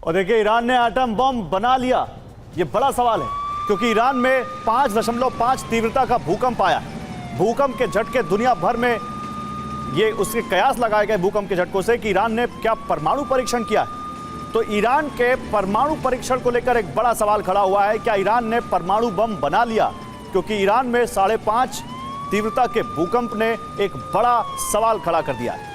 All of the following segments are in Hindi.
और देखिए, ईरान ने एटम बम बना लिया, ये बड़ा सवाल है, क्योंकि ईरान में 5.5 तीव्रता का भूकंप आया है। भूकंप के झटके दुनिया भर में, ये उसके कयास लगाए गए भूकंप के झटकों से कि ईरान ने क्या परमाणु परीक्षण किया है। तो ईरान के परमाणु परीक्षण को लेकर एक बड़ा सवाल खड़ा हुआ है, क्या ईरान ने परमाणु बम बना लिया? क्योंकि ईरान में 5.5 तीव्रता के भूकंप ने एक बड़ा सवाल खड़ा कर दिया है।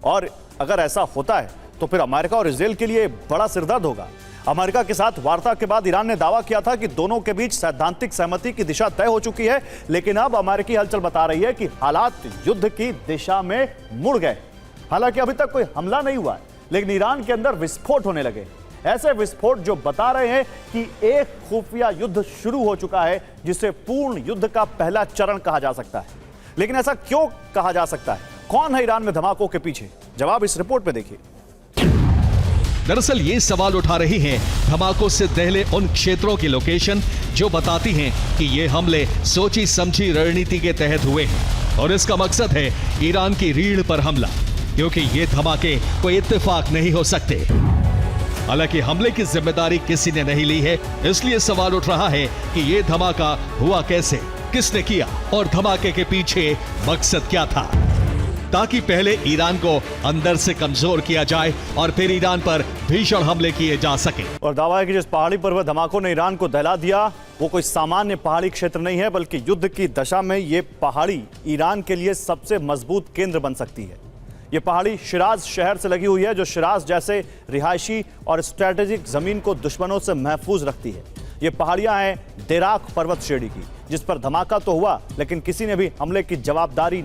और अगर ऐसा होता है तो फिर अमेरिका और इजरायल के लिए बड़ा सिरदर्द होगा। अमेरिका के साथ वार्ता के बाद ईरान ने दावा किया था कि दोनों के बीच सैद्धांतिक सहमति की दिशा तय हो चुकी है, लेकिन अब अमेरिकी हलचल बता रही है कि हालात युद्ध की दिशा में मुड़ गए। हालांकि अभी तक कोई हमला नहीं हुआ है, लेकिन ईरान के अंदर विस्फोट होने लगे। ऐसे विस्फोट जो बता रहे हैं कि एक खुफिया युद्ध शुरू हो चुका है, जिसे पूर्ण युद्ध का पहला चरण कहा जा सकता है। लेकिन ऐसा क्यों कहा जा सकता है? कौन है ईरान में धमाकों के पीछे? जवाब इस रिपोर्ट में देखिए। दरअसल ये सवाल उठा रही हैं धमाकों से दहले उन क्षेत्रों की लोकेशन जो बताती हैं कि ये हमले सोची समझी रणनीति के तहत हुए हैं और इसका मकसद है ईरान की रीढ़ पर हमला, क्योंकि ये धमाके कोई इत्तेफाक नहीं हो सकते। हालांकि हमले की जिम्मेदारी किसी ने नहीं ली है, इसलिए सवाल उठ रहा है कि ये धमाका हुआ कैसे, किसने किया और धमाके के पीछे मकसद क्या था, ताकि पहले ईरान को अंदर से कमजोर किया जाए और फिर ईरान पर भीषण हमले किए जा सके। और दावा है कि जिस पहाड़ी पर वह धमाकों ने ईरान को दहला दिया, वो कोई सामान्य पहाड़ी क्षेत्र नहीं है, बल्कि युद्ध की दशा में ये पहाड़ी ईरान के लिए सबसे मजबूत केंद्र बन सकती है। ये पहाड़ी शिराज शहर से लगी हुई है, जो शिराज जैसे रिहायशी और स्ट्रेटेजिक जमीन को दुश्मनों से महफूज रखती है। ये पहाड़ियां हैं देराक पर्वत श्रेणी की, जिस पर धमाका तो हुआ, लेकिन किसी ने भी हमले की जवाबदेही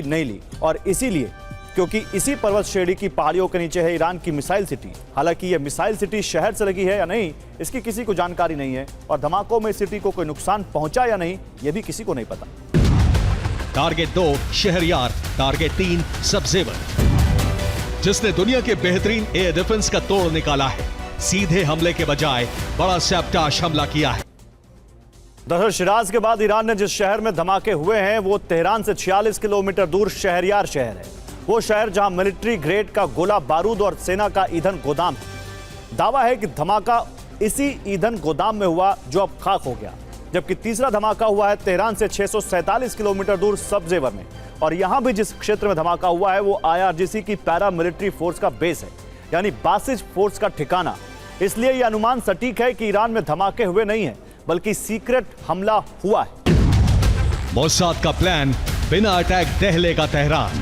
नहीं ली। और इसीलिए, क्योंकि इसी पर्वत श्रेणी की पहाड़ियों के नीचे है ईरान की मिसाइल सिटी। हालांकि यह मिसाइल सिटी शहर से लगी है या नहीं, इसकी किसी को जानकारी नहीं है, और धमाकों में सिटी को कोई नुकसान पहुंचा या नहीं, यह भी किसी को नहीं पता। टारगेट 2 शहरयार, टारगेट 3 सबजेवर, जिसने दुनिया के बेहतरीन एयर डिफेंस का तोड़ निकाला है। सीधे हमले के बजाय बड़ा सैबटाश हमला किया है। दरअसल शिराज के बाद ईरान ने जिस शहर में धमाके हुए हैं, वो तेहरान से 46 किलोमीटर दूर शहरयार शहर है। वो शहर जहां मिलिट्री ग्रेड का गोला बारूद और सेना का ईंधन गोदाम है। दावा है कि धमाका इसी ईंधन गोदाम में हुआ, जो अब खाक हो गया। जबकि तीसरा धमाका हुआ है तेहरान से 647 किलोमीटर दूर सबजेवर में, और यहां भी जिस क्षेत्र में धमाका हुआ है वो IRGC की पैरा मिलिट्री फोर्स का बेस है, यानी बासिज फोर्स का ठिकाना। इसलिए यह अनुमान सटीक है कि ईरान में धमाके हुए नहीं है, बल्कि सीक्रेट हमला हुआ है। मोसाद का प्लान, बिना अटैक दहले का तेहरान।